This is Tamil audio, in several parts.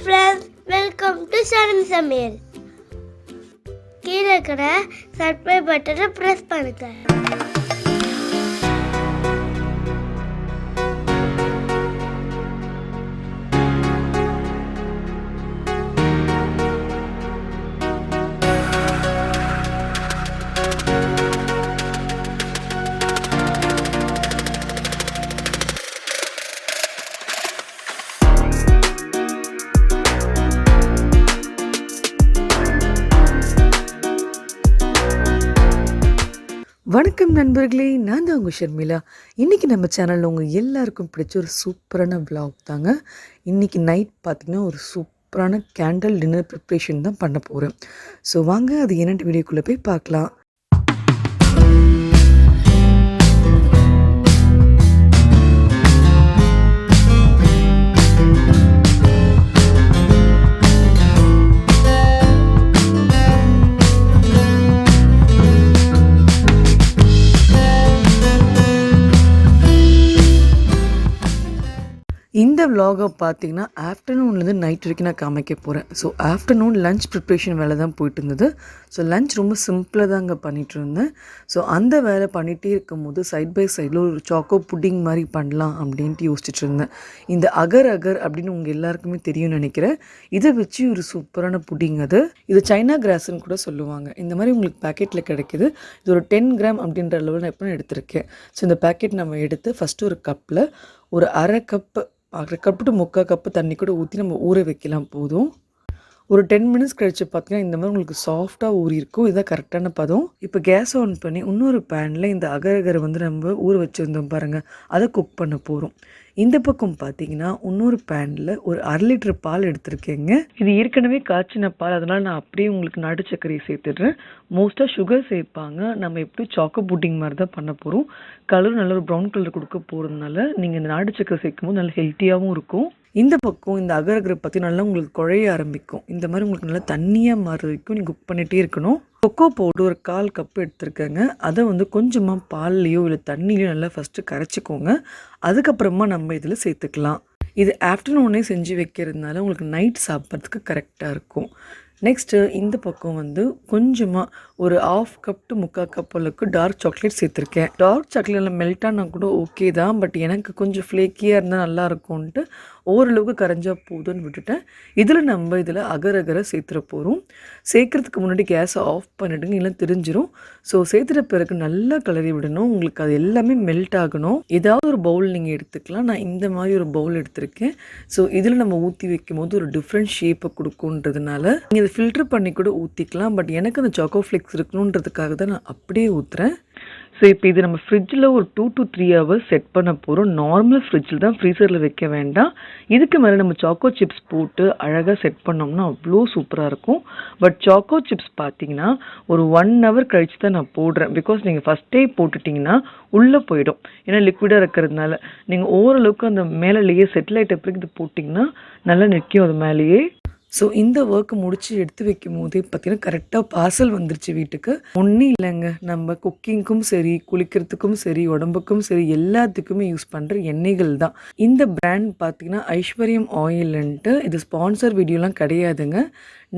friends, welcome to sharmisamayal. கீழே இருக்கிற சப்ஸ்கிரைப் பட்டனை பிரஸ் பண்ணுங்க. வணக்கம் நண்பர்களே, நான் தான் உங்கள் ஷர்மிளா. இன்றைக்கி நம்ம சேனலில் உங்கள் எல்லாருக்கும் பிடிச்ச ஒரு சூப்பரான விளாக் தாங்க. இன்றைக்கி நைட் பார்த்திங்கன்னா ஒரு சூப்பரான கேண்டில் டின்னர் ப்ரிப்ரேஷன் தான் பண்ண போகிறேன். ஸோ வாங்க அது என்னென்ன வீடியோக்குள்ளே போய் பார்க்கலாம். இந்த விலாகை பார்த்தீங்கன்னா ஆஃப்டர்நூன்லேருந்து நைட் வரைக்கும் நான் காமிக்க போகிறேன். ஸோ ஆஃப்டர்நூன் லஞ்ச் ப்ரிப்ரேஷன் வேலை தான் போயிட்டு இருந்தது. ஸோ லஞ்ச் ரொம்ப சிம்பிளாக தான் அங்கே பண்ணிகிட்டு இருந்தேன். ஸோ அந்த வேலை பண்ணிகிட்டே இருக்கும்போது சைட் பை சைடில் ஒரு சாக்கோ புட்டிங் மாதிரி பண்ணலாம் அப்படின்ட்டு யோசிச்சுட்டு இருந்தேன். இந்த அகர் அப்படின்னு உங்கள் எல்லாருக்குமே தெரியும்னு நினைக்கிறேன். இதை வச்சு ஒரு சூப்பரான புட்டிங் அது. இது சைனா கிராஸ்ன்னு கூட சொல்லுவாங்க. இந்த மாதிரி உங்களுக்கு பேக்கெட்டில் கிடைக்கிது. இது ஒரு 10 கிராம் அப்படின்ற அளவில் நான் இப்போ எடுத்திருக்கேன். ஸோ இந்த பேக்கெட் நம்ம எடுத்து ஃபஸ்ட்டு ஒரு கப்பில் ஒரு அரை கப்பு டு 3/4 கப்பு தண்ணி கூட ஊற்றி நம்ம ஊற வைக்கலாம். போதும். ஒரு 10 மினிட்ஸ் கழித்து பார்த்தீங்கன்னா இந்த மாதிரி உங்களுக்கு சாஃப்டாக ஊறி இருக்கும். இதுதான் கரெக்டான பதம். இப்போ கேஸ் ஆன் பண்ணி இன்னொரு பேனில் இந்த அகர் வந்து நம்ம ஊற வச்சுருந்தோம் பாருங்கள், அதை குக் பண்ண போகிறோம். இந்த பக்கம் பார்த்தீங்கன்னா இன்னொரு பேனில் ஒரு 1/2 லிட்டர் பால் எடுத்திருக்கேங்க. இது ஏற்கனவே காய்ச்சின பால், அதனால் நான் அப்படியே உங்களுக்கு நாட்டு சர்க்கரையை சேர்த்துடுறேன். மோஸ்ட்டாக சுகர் சேர்ப்பாங்க. நம்ம எப்படி சாக்கோ புட்டிங் மாதிரி தான் பண்ண போகிறோம். கலர் நல்ல ஒரு ப்ரௌன் கலர் கொடுக்க போகிறதுனால நீங்கள் இந்த நாட்டு சர்க்கரை சேர்க்கும் போது நல்லா ஹெல்த்தியாகவும் இருக்கும். இந்த பக்கம் இந்த அகரை பற்றி நல்லா உங்களுக்கு குழைய ஆரம்பிக்கும். இந்த மாதிரி உங்களுக்கு நல்லா தண்ணியாக மாற வரைக்கும் நீங்கள் குக் பண்ணிகிட்டே இருக்கணும். கொக்கோ பவுடர் ஒரு 1/4 கப்பு எடுத்துருக்கேங்க. அதை வந்து கொஞ்சமாக பால்லையோ இல்லை தண்ணிலையோ நல்லா ஃபஸ்ட்டு கரைச்சிக்கோங்க. அதுக்கப்புறமா நம்ம இதில் சேர்த்துக்கலாம். இது ஆஃப்டர்நூனே செஞ்சு வைக்கிறதுனால உங்களுக்கு நைட் சாப்பிட்றதுக்கு கரெக்டாக இருக்கும். நெக்ஸ்ட்டு இந்த பக்கம் வந்து கொஞ்சமாக ஒரு 1/2 கப் டு 3/4 கப் அளவுக்கு டார்க் சாக்லேட் சேர்த்துருக்கேன். டார்க் சாக்லேட்டில் மெல்ட்டானா கூட ஓகே தான், பட் எனக்கு கொஞ்சம் ஃப்ளேக்கியாக இருந்தால் நல்லாயிருக்கும்ன்ட்டு ஓரளவுக்கு கரைஞ்சா போதும்னு விட்டுட்டேன். இதில் அகரை சேர்த்துற போகிறோம். சேர்க்குறதுக்கு முன்னாடி கேஸை ஆஃப் பண்ணிவிடுங்க, இல்லை தெரிஞ்சிடும். ஸோ சேர்த்துட்ட பிறகு நல்லா கிளறி விடணும். உங்களுக்கு அது எல்லாமே மெல்ட் ஆகணும். ஏதாவது ஒரு பவுல் நீங்கள் எடுத்துக்கலாம். நான் இந்த மாதிரி ஒரு பவுல் எடுத்திருக்கேன். ஸோ இதில் நம்ம ஊற்றி வைக்கும் போது ஒரு டிஃப்ரெண்ட் ஷேப்பை கொடுக்குன்றதுனால நீங்கள் இதை ஃபில்ட்ரு பண்ணி கூட ஊற்றிக்கலாம். பட் எனக்கு அந்த சாக்கோ ஃப்ளேக்ஸ் இருக்கணுன்றதுக்காக தான் நான் அப்படியே ஊற்றுறேன். ஸோ இப்போ இது நம்ம ஃப்ரிட்ஜில் ஒரு 2 to 3 ஹவர்ஸ் செட் பண்ண போகிறோம். நார்மல் ஃப்ரிட்ஜில் தான், ஃப்ரீசரில் வைக்க வேண்டாம். இதுக்கு மேலே நம்ம சாக்கோ சிப்ஸ் போட்டு அழகாக செட் பண்ணோம்னா அவ்வளோ சூப்பராக இருக்கும். பட் சாக்கோ சிப்ஸ் பார்த்தீங்கன்னா ஒரு 1 ஹவர் கழித்து தான் நான் போடுறேன். பிகாஸ் நீங்கள் ஃபஸ்ட்டே போட்டுட்டிங்கன்னா உள்ளே போயிடும். ஏன்னா லிக்விடாக இருக்கிறதுனால நீங்கள் ஓரளவுக்கு அந்த மேலே லேயர் செட்டில் ஆகிட்ட பிறகு இது போட்டிங்கன்னா நல்லா நிற்கும் அது மேலேயே. ஸோ இந்த ஒர்க்கு முடித்து எடுத்து வைக்கும் போதே பார்த்திங்கன்னா கரெக்டாக பார்சல் வந்துருச்சு வீட்டுக்கு. ஒன்றும் இல்லைங்க, நம்ம குக்கிங்க்கும் சரி, குளிக்கிறதுக்கும் சரி, உடம்புக்கும் சரி, எல்லாத்துக்குமே யூஸ் பண்ணுற எண்ணெய்கள் தான். இந்த பிராண்ட் பார்த்திங்கன்னா ஐஸ்வர்யம் ஆயில்ன்ட்டு. இது ஸ்பான்சர் வீடியோலாம் கிடையாதுங்க.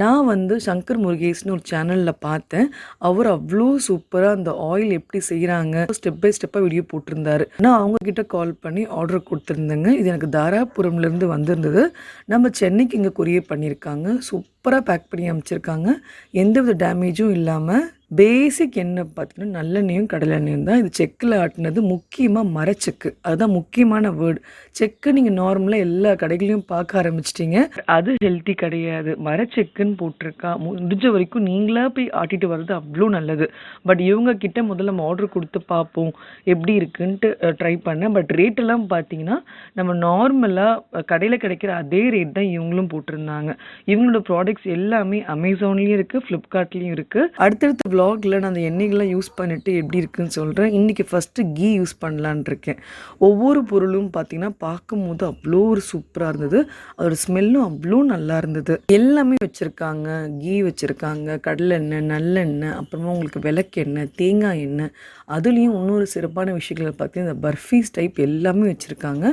நான் வந்து சங்கர் முருகேஷ்னு ஒரு சேனலில் பார்த்தேன். அவர் அவ்வளோ சூப்பராக அந்த ஆயில் எப்படி செய்கிறாங்க ஸ்டெப் பை ஸ்டெப்பாக வீடியோ போட்டிருந்தாரு. நான் அவங்கக்கிட்ட கால் பண்ணி ஆர்டர் கொடுத்துருந்தேங்க. இது எனக்கு தாராபுரம்லேருந்து வந்திருந்தது. நம்ம சென்னைக்கு இங்கே கொரியர் பண்ணியிருக்காங்க. சூப்பராக பேக் பண்ணி அமைச்சிருக்காங்க. எந்தவித டேமேஜும் இல்லாமல். பேசிக் எண்ணெய் பார்த்திங்கன்னா நல்லெண்ணெயும் கடலெண்ணெயும் தான். இது செக்கில் ஆட்டினது, முக்கியமாக மரச்செக்கு. அதுதான் முக்கியமான வேர்டு. செக்கு நீங்கள் நார்மலாக எல்லா கடைகளையும் பார்க்க ஆரம்பிச்சிட்டிங்க, அது ஹெல்த்தி கிடையாது. மரச்செக்குன்னு போட்டிருக்கா. முடிஞ்ச வரைக்கும் நீங்களாக போய் ஆட்டிட்டு வர்றது அவ்வளோ நல்லது. பட் இவங்க கிட்ட முதல்ல நம்ம ஆர்டர் கொடுத்து பார்ப்போம் எப்படி இருக்குன்ட்டு ட்ரை பண்ணேன். பட் ரேட்டெல்லாம் பார்த்தீங்கன்னா நம்ம நார்மலாக கடையில் கிடைக்கிற அதே ரேட் தான் இவங்களும் போட்டிருந்தாங்க. இவங்களோட ப்ராடக்ட் ப்ராடக்ட்ஸ் எல்லாமே அமேசான்லேயும் இருக்குது, ஃப்ளிப்கார்ட்லேயும் இருக்குது. அடுத்தடுத்த vlogல நான் அந்த எண்ணெய்கள்லாம் யூஸ் பண்ணிவிட்டு எப்படி இருக்குன்னு சொல்கிறேன். இன்றைக்கி ஃபஸ்ட்டு கீ யூஸ் பண்ணலான் இருக்கேன். ஒவ்வொரு பொருளும் பார்த்திங்கன்னா பார்க்கும்போது அவ்வளோ ஒரு சூப்பராக இருந்தது. அதோட ஸ்மெல்லும் அவ்வளோ நல்லா இருந்தது. எல்லாமே வச்சுருக்காங்க. கீ வச்சுருக்காங்க, கடலெண்ணெய், நல்லெண்ணெய், அப்புறமா உங்களுக்கு விளக்கெண்ணெய், தேங்காய் எண்ணெய். அதுலேயும் இன்னொரு சிறப்பான விஷயங்கள் பார்த்தீங்கன்னா இந்த பர்ஃபீஸ் டைப் எல்லாமே வச்சுருக்காங்க.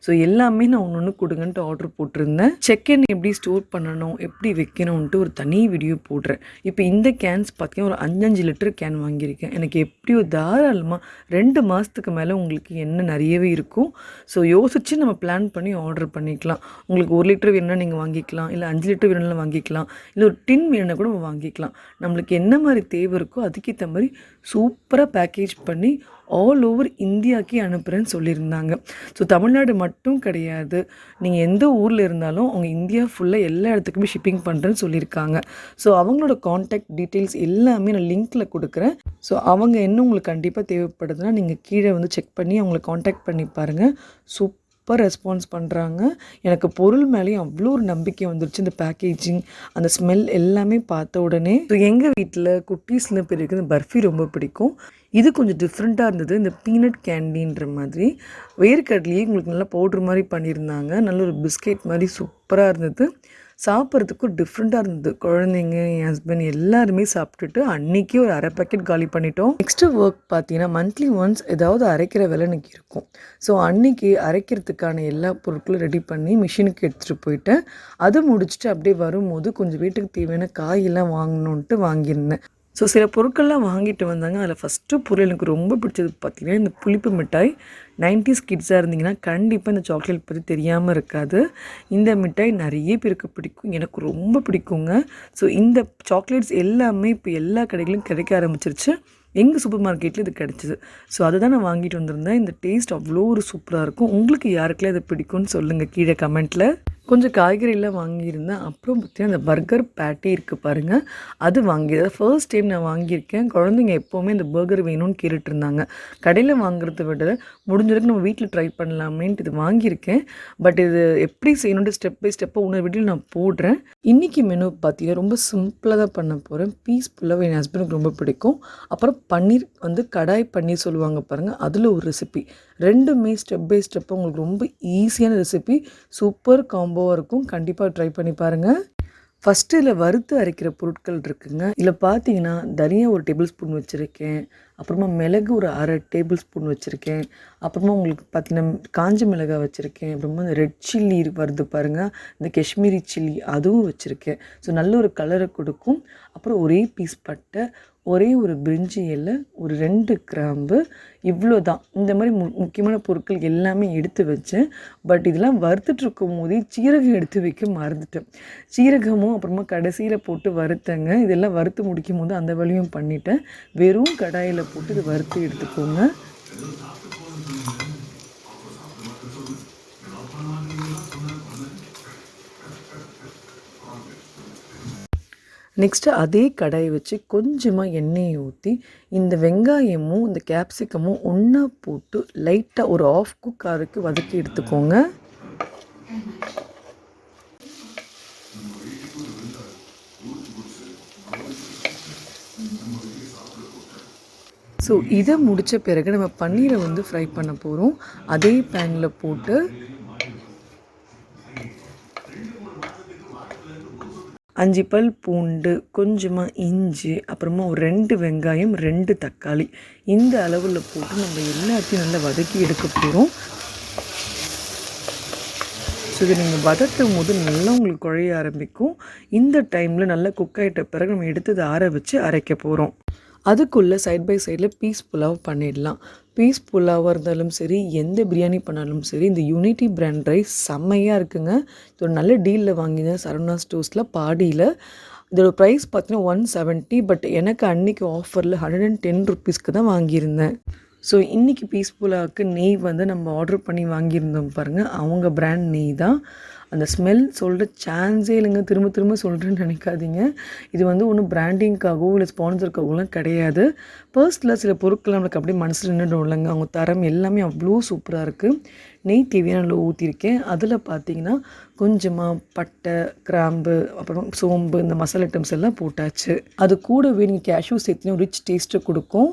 ஸோ எல்லாமே நான் ஒன்று கொடுங்கன்ட்டு ஆர்டர் போட்டிருந்தேன். செக்கெண்ணெய் எப்படி ஸ்டோர் பண்ணணும், எப்படி வைக்கணும்ன்ட்டு ஒரு தனி வீடியோ போடுறேன். இப்போ இந்த கேன்ஸ் பார்த்தீங்கன்னா ஒரு 5 லிட்டர் கேன் வாங்கியிருக்கேன். எனக்கு எப்படியோ தாராளமாக 2 மாதத்துக்கு மேலே உங்களுக்கு எண்ணெய் நிறையவே இருக்கும். ஸோ யோசித்து நம்ம பிளான் பண்ணி ஆர்டர் பண்ணிக்கலாம். உங்களுக்கு 1 லிட்டர் வேணும்னா நீங்கள் வாங்கிக்கலாம், இல்லை 5 லிட்டர் வேணும்னா வாங்கிக்கலாம், இல்லை ஒரு டின் வேணும்னா கூட வாங்கிக்கலாம். நம்மளுக்கு என்ன மாதிரி தேவை இருக்கோ அதுக்கேற்ற மாதிரி சூப்பராக பேக்கேஜ் பண்ணி ஆல் ஓவர் இந்தியாவுக்கே அனுப்புகிறேன்னு சொல்லியிருந்தாங்க. ஸோ தமிழ்நாடு மட்டும் கிடையாது, நீங்கள் எந்த ஊரில் இருந்தாலும் அவங்க இந்தியா ஃபுல்லாக எல்லா இடத்துக்குமே ஷிப்பிங் பண்ணுறேன்னு சொல்லியிருக்காங்க. ஸோ அவங்களோட காண்டாக்ட் டீட்டெயில்ஸ் எல்லாமே நான் லிங்க்கில் கொடுக்குறேன். ஸோ அவங்க என்ன உங்களுக்கு கண்டிப்பாக தேவைப்படுதுன்னா நீங்கள் கீழே வந்து செக் பண்ணி அவங்கள காண்டாக்ட் பண்ணி பாருங்கள். சூப்பர் ரெஸ்பான்ஸ் பண்ணுறாங்க. எனக்கு பொருள் மேலேயும் அவ்வளோ ஒரு நம்பிக்கை வந்துருச்சு. இந்த பேக்கேஜிங், அந்த ஸ்மெல் எல்லாமே பார்த்த உடனே. ஸோ எங்கள் வீட்டில் குட்டீஸ்ல பேருக்கு இந்த பர்ஃபி ரொம்ப பிடிக்கும். இது கொஞ்சம் டிஃப்ரெண்ட்டாக இருந்தது. இந்த பீனட் கேண்டின்ற மாதிரி வேர்க்கடலையே உங்களுக்கு நல்லா பவுட்ரு மாதிரி பண்ணியிருந்தாங்க. நல்ல ஒரு பிஸ்கெட் மாதிரி சூப்பராக இருந்தது. சாப்பிட்றதுக்கு டிஃப்ரெண்ட்டாக இருந்தது. குழந்தைங்க, என் ஹஸ்பண்ட் எல்லாருமே சாப்பிட்டுட்டு அன்றைக்கி ஒரு 1/2 பேக்கெட் காலி பண்ணிட்டோம். நெக்ஸ்ட்டு ஒர்க் பார்த்தீங்கன்னா மந்த்லி ஒன்ஸ் ஏதாவது அரைக்கிற வேலை எனக்கு இருக்கும். ஸோ அன்றைக்கி அரைக்கிறதுக்கான எல்லா பொருட்களும் ரெடி பண்ணி மிஷினுக்கு எடுத்துகிட்டு போயிட்டேன். அதை முடிச்சுட்டு அப்படியே வரும்போது கொஞ்சம் வீட்டுக்கு தேவையான காயெல்லாம் வாங்கணுன்ட்டு வாங்கியிருந்தேன். ஸோ சில பொருட்கள்லாம் வாங்கிட்டு வந்தாங்க. அதில் ஃபஸ்ட்டு பொருள் எனக்கு ரொம்ப பிடிச்சது பார்த்திங்கன்னா இந்த புளிப்பு மிட்டாய். 90s கிட்ஸாக இருந்தீங்கன்னா கண்டிப்பாக இந்த சாக்லேட் பற்றி தெரியாமல் இருக்காது. இந்த மிட்டாய் நிறைய பேருக்கு பிடிக்கும், எனக்கு ரொம்ப பிடிக்குங்க. ஸோ இந்த சாக்லேட்ஸ் எல்லாமே இப்போ எல்லா கடைகளிலும் கிடைக்க ஆரம்பிச்சிருச்சு. எங்கள் சூப்பர் மார்க்கெட்டில் இது கிடச்சிது. ஸோ அதை தான் நான் வாங்கிட்டு வந்திருந்தேன். இந்த டேஸ்ட் அவ்வளோ ஒரு சூப்பராக இருக்கும். உங்களுக்கு யாருக்கெல்லாம் இது பிடிக்கும்னு சொல்லுங்கள் கீழே கமெண்ட்டில். கொஞ்சம் காய்கறிலாம் வாங்கியிருந்தேன். அப்புறம் பார்த்தீங்கன்னா அந்த பர்கர் பேட்டி இருக்குது பாருங்கள், அது வாங்கியிருந்தேன். ஃபர்ஸ்ட் டைம் நான் வாங்கியிருக்கேன். குழந்தைங்க எப்போவுமே இந்த பர்கர் வேணும்னு கேட்டுட்டு இருந்தாங்க. கடையில் வாங்குறத விட முடிஞ்ச வரைக்கும் நம்ம வீட்டில் ட்ரை பண்ணலாமேன்ட்டு இது வாங்கியிருக்கேன். பட் இது எப்படி செய்யணுன்ட்டு ஸ்டெப் பை ஸ்டெப்பாக இன்னொரு வீடியோ நான் போடுறேன். இன்றைக்கி மெனு பார்த்தீங்கன்னா ரொம்ப சிம்பிளாக தான் பண்ண போகிறேன். பீஸ் புல்லாக என் ஹஸ்பண்டுக்கு ரொம்ப பிடிக்கும். அப்புறம் பன்னீர் வந்து கடாய் பன்னீர் சொல்லுவாங்க பாருங்கள், அதில் ஒரு ரெசிபி. ரெண்டுமே ஸ்டெப் பை ஸ்டெப்பாக உங்களுக்கு ரொம்ப ஈஸியான ரெசிபி, சூப்பர் காம்போவாக இருக்கும். கண்டிப்பாக ட்ரை பண்ணி பாருங்கள். ஃபஸ்ட்டு இதில் வறுத்து அரைக்கிற பொருட்கள் இருக்குங்க. இதில் பார்த்தீங்கன்னா தனியா 1 டேபிள் ஸ்பூன் வச்சுருக்கேன். அப்புறமா மிளகு ஒரு 1/2 டேபிள் ஸ்பூன் வச்சுருக்கேன். அப்புறமா உங்களுக்கு பார்த்தீங்கன்னா காஞ்ச மிளகாய் வச்சுருக்கேன். அப்புறமா இந்த ரெட் சில்லி வருது பாருங்கள், இந்த காஷ்மீரி சில்லி அதுவும் வச்சுருக்கேன். ஸோ நல்ல ஒரு கலரை கொடுக்கும். அப்புறம் ஒரே பீஸ் பட்டை, ஒரே ஒரு பிரிஞ்சி இலை, ஒரு 2 கிராம்பு, இவ்வளோ தான். இந்த மாதிரி முக்கியமான பொருட்கள் எல்லாமே எடுத்து வச்சேன். பட் இதெல்லாம் வறுத்துட்ருக்கும் போதே சீரகம் எடுத்து வைக்க மறந்துட்டேன். சீரகமும் அப்புறமா கடைசியில் போட்டு வறுத்தேங்க. இதெல்லாம் வறுத்து முடிக்கும் போது அந்த வேலையும் பண்ணிட்டேன். வெறும் கடாயில் போட்டு இது வறுத்து எடுத்துக்கோங்க. நெக்ஸ்ட்டு அதே கடாயை வச்சு கொஞ்சமாக எண்ணெயை ஊற்றி இந்த வெங்காயமும் இந்த கேப்சிகமும் ஒன்றா போட்டு லைட்டாக ஒரு 1/2 குக் ஆறதுக்கு வதக்கி எடுத்துக்கோங்க. ஸோ இதை முடித்த பிறகு நம்ம பன்னீரை வந்து ஃப்ரை பண்ண போகிறோம். அதே பேனில் போட்டு 5 பல் பூண்டு, கொஞ்சமாக இஞ்சி, அப்புறமா ஒரு 2 வெங்காயம், 2 தக்காளி, இந்த அளவில் போட்டு நம்ம எல்லாத்தையும் நல்லா வதக்கி எடுக்க போகிறோம். ஸோ இதை நீங்கள் வதக்கும் போது நல்லா உங்களுக்கு குழைய ஆரம்பிக்கும். இந்த டைமில் நல்லா குக் ஆகிட்ட பிறகு நம்ம எடுத்து அதை ஆற வச்சு அரைக்க போகிறோம். அதுக்குள்ளே சைட் பை சைடில் பீஸ் புலாவ் பண்ணிடலாம். பீஸ் புலாவாக இருந்தாலும் சரி, எந்த பிரியாணி பண்ணாலும் சரி, இந்த யூனிட்டி பிராண்ட் ரைஸ் செம்மையாக இருக்குங்க. இது ஒரு நல்ல டீலில் வாங்கினேன் சரவணா ஸ்டோர்ஸில் பாடியில். இதோட ப்ரைஸ் பார்த்தீங்கன்னா 170. பட் எனக்கு அன்றைக்கி ஆஃபரில் 110 ருப்பீஸ்க்கு தான் வாங்கியிருந்தேன். ஸோ இன்றைக்கி பீஸ் புலாவுக்கு நெய் வந்து நம்ம ஆர்டர் பண்ணி வாங்கியிருந்தோம் பாருங்கள், அவங்க பிராண்ட் நெய் தான். அந்த ஸ்மெல் சொல்கிற சான்ஸே இல்லைங்க. திரும்ப திரும்ப சொல்கிறேன்னு நினைக்காதீங்க. இது வந்து ஒன்றும் பிராண்டிங்காகவோ இல்லை ஸ்பான்சருக்காகவோலாம் கிடையாது. ஃபர்ஸ்ட்டில் சில பொருட்கள் நம்மளுக்கு அப்படியே மனசில் நின்றுடும் இல்லைங்க. அவங்க தரம் எல்லாமே அவ்வளோ சூப்பராக இருக்குது. நெய் தேவையான அளவு ஊற்றிருக்கேன். அதில் பார்த்தீங்கன்னா கொஞ்சமாக பட்டை, கிராம்பு, அப்புறம் சோம்பு, இந்த மசாலா ஐட்டம்ஸ் எல்லாம் போட்டாச்சு. அது கூடவே நீங்கள் கேஷ்யூ சேர்த்தினா ரிச் டேஸ்ட்டை கொடுக்கும்.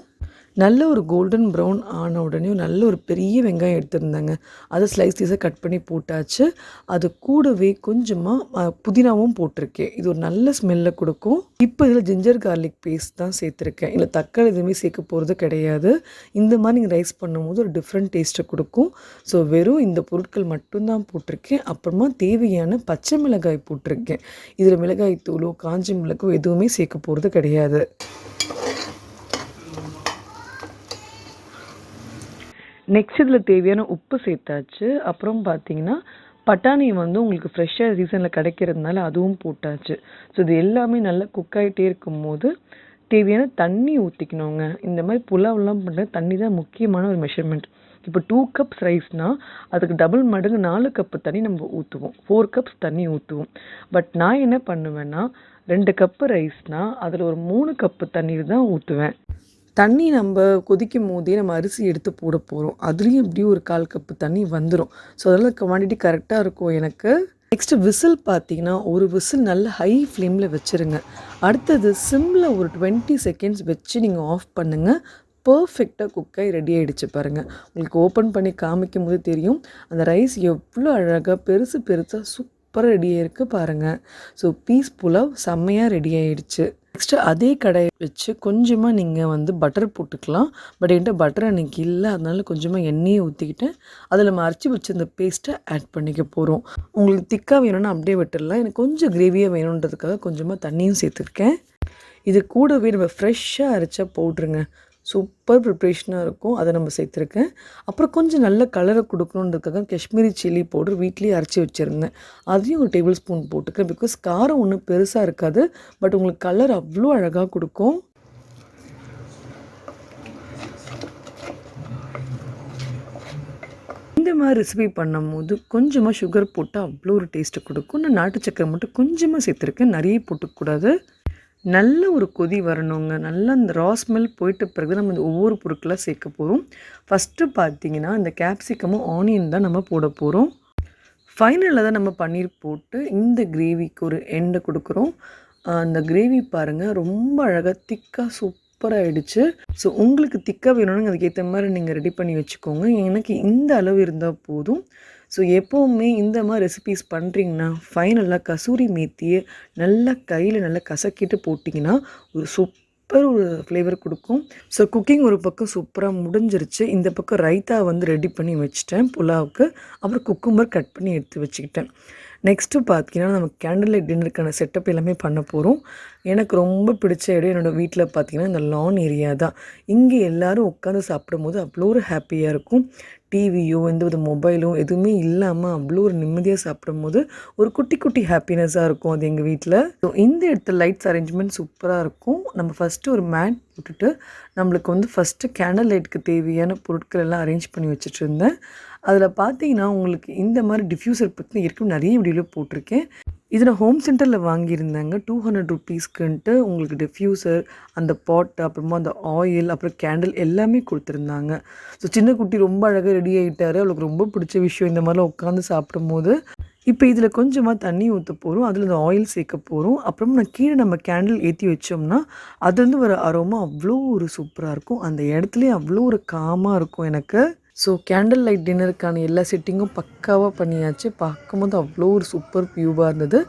நல்ல ஒரு கோல்டன் ப்ரௌன் ஆன உடனே நல்ல ஒரு பெரிய வெங்காயம் எடுத்திருந்தாங்க. அதை ஸ்லைஸாக கட் பண்ணி போட்டாச்சு. அது கூடவே கொஞ்சமாக புதினாவும் போட்டிருக்கேன். இது ஒரு நல்ல ஸ்மெல்லை கொடுக்கும். இப்போ இதில் ஜிஞ்சர் கார்லிக் பேஸ்ட் தான் சேர்த்துருக்கேன். இல்லை தக்காளி எதுவுமே சேர்க்க போகிறது கிடையாது. இந்த மாதிரி நீங்கள் ரைஸ் பண்ணும்போது ஒரு டிஃப்ரெண்ட் டேஸ்ட்டை கொடுக்கும். ஸோ வெறும் இந்த பொருட்கள் மட்டும்தான் போட்டிருக்கேன். அப்புறமா தேவையான பச்சை மிளகாய் போட்டிருக்கேன். இதில் மிளகாய் தூளோ காஞ்சி மிளகோ எதுவுமே சேர்க்க போகிறது கிடையாது. நெக்ஸ்ட் இதில் தேவையான உப்பு சேர்த்தாச்சு. அப்புறம் பார்த்தீங்கன்னா பட்டாணி வந்து உங்களுக்கு ஃப்ரெஷ்ஷாக சீசனில் கிடைக்கிறதுனால அதுவும் போட்டாச்சு. ஸோ இது எல்லாமே நல்லா குக் ஆகிட்டே இருக்கும்போது தேவையான தண்ணி ஊற்றிக்கணுங்க. இந்த மாதிரி புலாவெலாம் பண்ண தண்ணி தான் முக்கியமான ஒரு மெஷர்மெண்ட். இப்போ 2 கப்ஸ் ரைஸ்னால் அதுக்கு டபுள் மடங்கு 4 கப்பு தண்ணி நம்ம ஊற்றுவோம். 4 கப்ஸ் தண்ணி ஊற்றுவோம். பட் நான் என்ன பண்ணுவேன்னா 2 கப்பு ரைஸ்னால் அதில் ஒரு 3 கப்பு தண்ணீர் தான் ஊற்றுவேன். தண்ணி நம்ம கொதிக்கும் போதே நம்ம அரிசி எடுத்து போட போகிறோம். அதுலேயும் எப்படியும் ஒரு 1/4 கப்பு தண்ணி வந்துடும். ஸோ அதெல்லாம் குவான்டிட்டி கரெக்டாக இருக்கும் எனக்கு. நெக்ஸ்ட்டு விசில் பார்த்தீங்கன்னா ஒரு விசில் நல்ல ஹை ஃப்ளேமில் வச்சுருங்க. அடுத்தது சிம்மில் ஒரு 20 செகண்ட்ஸ் வச்சு நீங்கள் ஆஃப் பண்ணுங்கள். பர்ஃபெக்டாக குக்காகி ரெடி ஆகிடுச்சு பாருங்கள். உங்களுக்கு ஓப்பன் பண்ணி காமிக்கும் போது தெரியும் அந்த ரைஸ் எவ்வளோ அழகாக பெருசாக சூப்பராக ரெடி ஆகிருக்கு பாருங்கள். ஸோ பீஸ் புலாவ் செம்மையாக ரெடி ஆகிடுச்சு. நெக்ஸ்ட்டு அதே கடாயை வச்சு கொஞ்சமாக நீங்கள் வந்து பட்டர் போட்டுக்கலாம். பட் என்கிட்ட பட்டர் அன்றைக்கி இல்லை, அதனால கொஞ்சமாக எண்ணெயை ஊற்றிக்கிட்டேன். அதில் நம்ம அரைச்சி வச்சு இந்த பேஸ்ட்டை ஆட் பண்ணிக்க போகிறோம். உங்களுக்கு திக்காக வேணும்னா அப்படியே விட்டுடலாம். எனக்கு கொஞ்சம் கிரேவியாக வேணுன்றதுக்காக கொஞ்சமாக தண்ணியும் சேர்த்துருக்கேன். இது கூடவே நம்ம ஃப்ரெஷ்ஷாக அரைச்சா பவுட்ருங்க. சூப்பர் ப்ரிப்ரேஷனாக இருக்கும். அதை நம்ம சேர்த்துருக்கேன். அப்புறம் கொஞ்சம் நல்ல கலரை கொடுக்கணுன்றதுக்காக காஷ்மீரி சில்லி பவுடர் வீட்லேயே அரைச்சி வச்சுருந்தேன். அதையும் ஒரு டேபிள் ஸ்பூன் போட்டுக்கிறேன். பிகாஸ் காரம் ஒன்றும் பெருசாக இருக்காது, பட் உங்களுக்கு கலர் அவ்வளோ அழகாக கொடுக்கும். இந்த மாதிரி ரெசிபி பண்ணும்போது கொஞ்சமாக சுகர் போட்டால் அவ்வளோ ஒரு டேஸ்ட்டு கொடுக்கும். நான் நாட்டு சக்கரை மட்டும் கொஞ்சமாக சேர்த்துருக்கேன், நிறைய போட்டுக்கூடாது. நல்ல ஒரு கொதி வரணுங்க. நல்லா அந்த ரா ஸ்மெல் போயிட்ட பிறகு நம்ம இந்த ஒவ்வொரு பொருட்களாக சேர்க்க போகிறோம். ஃபஸ்ட்டு பார்த்தீங்கன்னா இந்த கேப்சிகமும் ஆனியன் தான் நம்ம போட போகிறோம். ஃபைனலில் தான் நம்ம பன்னீர் போட்டு இந்த கிரேவிக்கு ஒரு எண்டை கொடுக்குறோம். அந்த கிரேவி பாருங்கள் ரொம்ப அழகாக திக்காக சூப்பராக ஆகிடுச்சு. ஸோ உங்களுக்கு திக்காக வேணும்னு அதுக்கேற்ற மாதிரி நீங்கள் ரெடி பண்ணி வச்சுக்கோங்க. எனக்கு இந்த அளவு இருந்தால் போதும். ஸோ எப்போவுமே இந்த மாதிரி ரெசிபீஸ் பண்ணுறீங்கன்னா ஃபைனலாக கசூரி மேத்தியை நல்லா கையில் நல்லா கசக்கிட்டு போட்டிங்கன்னா ஒரு சூப்பர் ஒரு ஃப்ளேவர் கொடுக்கும். ஸோ குக்கிங் ஒரு பக்கம் சூப்பராக முடிஞ்சிருச்சு. இந்த பக்கம் ரைத்தா வந்து ரெடி பண்ணி வச்சுட்டேன் புலாவுக்கு. அப்புறம் குக்கும்பர் கட் பண்ணி எடுத்து வச்சுக்கிட்டேன். நெக்ஸ்ட்டு பார்த்தீங்கன்னா நம்ம கேண்டில் லைட் டின்னருக்கான செட்டப் எல்லாமே பண்ண போகிறோம். எனக்கு ரொம்ப பிடிச்ச இடம் என்னோடய வீட்டில் பார்த்தீங்கன்னா இந்த லான் ஏரியா தான். இங்கே எல்லோரும் உட்காந்து சாப்பிடும்போது அவ்வளோ ஒரு ஹாப்பியாக இருக்கும். டிவியோ எந்தவித மொபைலோ எதுவுமே இல்லாமல் அவ்வளோ ஒரு நிம்மதியாக சாப்பிடும்போது ஒரு குட்டி குட்டி ஹாப்பினஸ்ஸாக இருக்கும் அது எங்கள் வீட்டில். ஸோ இந்த இடத்துல லைட்ஸ் அரேஞ்ச்மெண்ட் சூப்பராக இருக்கும். நம்ம ஃபஸ்ட்டு ஒரு மேட் போட்டுட்டு நம்மளுக்கு வந்து ஃபஸ்ட்டு கேண்டில் லைட்டுக்கு தேவையான பொருட்கள் எல்லாம் அரேஞ்ச் பண்ணி வச்சுட்டு இருந்தேன். அதில் பார்த்தீங்கன்னா உங்களுக்கு இந்த மாதிரி டிஃப்யூசர் பற்றி ஏற்கனவே நிறைய வீடியோவில் போட்டிருக்கேன். இது நான் ஹோம் சென்டரில் வாங்கியிருந்தாங்க. 200 ருப்பீஸ்க்குன்ட்டு உங்களுக்கு டிஃப்யூசர், அந்த பாட், அப்புறமா அந்த ஆயில், அப்புறம் கேண்டில் எல்லாமே கொடுத்துருந்தாங்க. ஸோ சின்ன குட்டி ரொம்ப அழகாக ரெடி ஆகிட்டார். அவளுக்கு ரொம்ப பிடிச்ச விஷயம் இந்த மாதிரிலாம் உட்காந்து சாப்பிடும்போது. இப்போ இதில் கொஞ்சமாக தண்ணி ஊற்ற போகிறோம். அதில் இந்த ஆயில் சேர்க்க போகிறோம். அப்புறம் நான் கீழே நம்ம கேண்டில் ஏற்றி வச்சோம்னா அதுலேருந்து வர அரோமா அவ்வளோ ஒரு சூப்பராக இருக்கும். அந்த இடத்துலையே அவ்வளோ ஒரு காமாக இருக்கும் எனக்கு. ஸோ கேண்டில் லைட் டின்னருக்கான எல்லா செட்டிங்கும் பக்காவாக பண்ணியாச்சு. பார்க்கும்போது அவ்வளோ ஒரு சூப்பர் வியூவாக இருந்தது.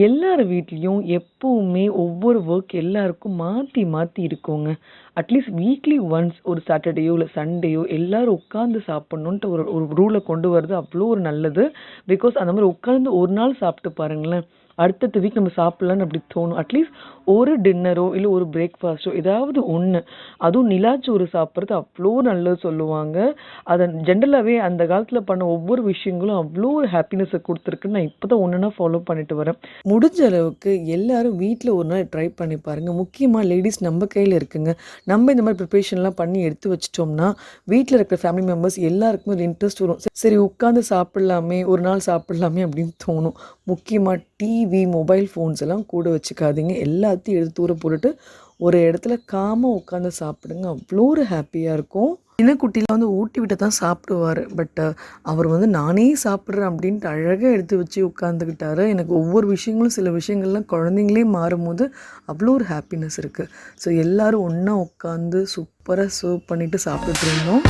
எல்லார் வீட்லேயும் எப்போவுமே ஒவ்வொரு ஒர்க் எல்லாருக்கும் மாற்றி மாற்றி இருக்குங்க. அட்லீஸ்ட் வீக்லி ஒன்ஸ் ஒரு சாட்டர்டேயோ இல்லை சண்டேயோ எல்லோரும் உட்காந்து சாப்பிட்ணுன்ட்டு ஒரு ஒரு ரூலை கொண்டு வரது அவ்வளோ ஒரு நல்லது. பிகாஸ் அந்த மாதிரி உட்காந்து ஒரு நாள் சாப்பிட்டு பாருங்களேன், அடுத்தடுத்த வீக் நம்ம சாப்பிட்லான்னு அப்படி தோணும். அட்லீஸ்ட் ஒரு டின்னரோ இல்லை ஒரு பிரேக்ஃபாஸ்ட்டோ ஏதாவது ஒன்று, அதுவும் நிலாச்சோறு சாப்பிட்றது அவ்வளோ நல்லது சொல்லுவாங்க. அதை ஜென்ரலாகவே அந்த காலத்தில் பண்ண ஒவ்வொரு விஷயங்களும் அவ்வளோ ஒரு ஹாப்பினஸை கொடுத்துருக்குன்னு நான் இப்போ தான் ஒன்றுனா ஃபாலோ பண்ணிட்டு வரேன். முடிஞ்ச அளவுக்கு எல்லாரும் வீட்டில் ஒரு நாள் ட்ரை பண்ணி பாருங்கள். முக்கியமாக லேடிஸ் நம்ம கையில் இருக்குங்க. நம்ம இந்த மாதிரி ப்ரிப்ரேஷன்லாம் பண்ணி எடுத்து வச்சிட்டோம்னா வீட்டில் இருக்கிற ஃபேமிலி மெம்பர்ஸ் எல்லாருக்குமே ஒரு இன்ட்ரெஸ்ட் வரும். சரி உட்காந்து சாப்பிட்லாமே, ஒரு நாள் சாப்பிட்லாமே அப்படின்னு தோணும். முக்கியமாக டிவி, மொபைல் ஃபோன்ஸ் எல்லாம் கூட வச்சுக்காதீங்க. எல்லாத்தையும் எடுத்து தூர போட்டுட்டு ஒரு இடத்துல காமாக உட்காந்து சாப்பிடுங்க. அவ்வளோ ஒரு ஹாப்பியாக இருக்கும். சின்ன குட்டியில் வந்து ஊட்டி விட்டு தான் சாப்பிடுவார். பட் அவர் வந்து நானே சாப்பிட்றேன் அப்படின்ட்டு அழகாக எடுத்து வச்சு உட்காந்துக்கிட்டாரு. எனக்கு ஒவ்வொரு விஷயங்களும் சில விஷயங்கள்லாம் குழந்தைங்களே மாறும்போது அவ்வளோ ஒரு ஹாப்பினஸ் இருக்குது. ஸோ எல்லோரும் ஒன்றா உட்காந்து சூப்பராக சர்வ் பண்ணிவிட்டு சாப்பிட்டுட்டு இருந்தோம்.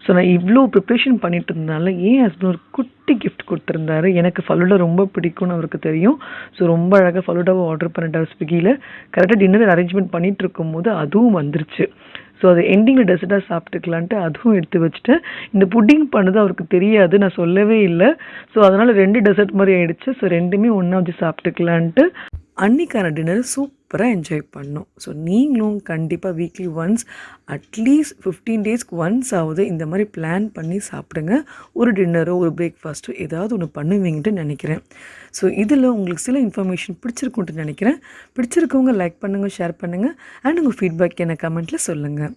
ஸோ நான் இவ்வளோ ப்ரிப்ரேஷன் பண்ணிட்டு இருந்தனால என் ஹஸ்பண்ட் ஒரு குட்டி கிஃப்ட் கொடுத்துருந்தாரு. எனக்கு ஃபலூடா ரொம்ப பிடிக்கும்னு அவருக்கு தெரியும். ஸோ ரொம்ப அழகாக ஃபலூடாவை ஆர்டர் பண்ணிட்டார் ஸ்விக்கியில். கரெக்டாக டின்னர் அரேஞ்ச்மெண்ட் பண்ணிகிட்டு இருக்கும்போது அதுவும் வந்துருச்சு. ஸோ அது எண்டிங்கில் டெசர்ட்டாக சாப்பிட்டுக்கலான்ட்டு அதுவும் எடுத்து வச்சுட்டேன். இந்த புட்டிங் பண்ணது அவருக்கு தெரியாது, நான் சொல்லவே இல்லை. ஸோ அதனால் 2 டெசர்ட் மாதிரி ஆயிடுச்சு. ஸோ ரெண்டுமே ஒன்றா வச்சு சாப்பிட்டுக்கலான்ட்டு அன்றைக்கான டின்னர் சூப்பராக என்ஜாய் பண்ணோம். ஸோ நீங்களும் கண்டிப்பாக வீக்லி ஒன்ஸ் அட்லீஸ்ட் 15 டேஸ்க்கு ஒன்ஸ் ஆகுது இந்த மாதிரி பிளான் பண்ணி சாப்பிடுங்க. ஒரு டின்னரோ ஒரு பிரேக்ஃபாஸ்ட்டோ ஏதாவது ஒன்று பண்ணுவீங்கன்ட்டு நினைக்கிறேன். ஸோ இதில் உங்களுக்கு சில இன்ஃபர்மேஷன் பிடிச்சிருக்குன்ட்டு நினைக்கிறேன். பிடிச்சிருக்கவங்க லைக் பண்ணுங்கள், ஷேர் பண்ணுங்கள் அண்ட் உங்கள் ஃபீட்பேக் என்ன கமெண்ட்டில் சொல்லுங்கள்.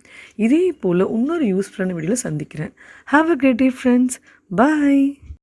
இதே போல் இன்னொரு யூஸ்ஃபுல்லான வீடியோவில் சந்திக்கிறேன். Have a great day friends. Bye.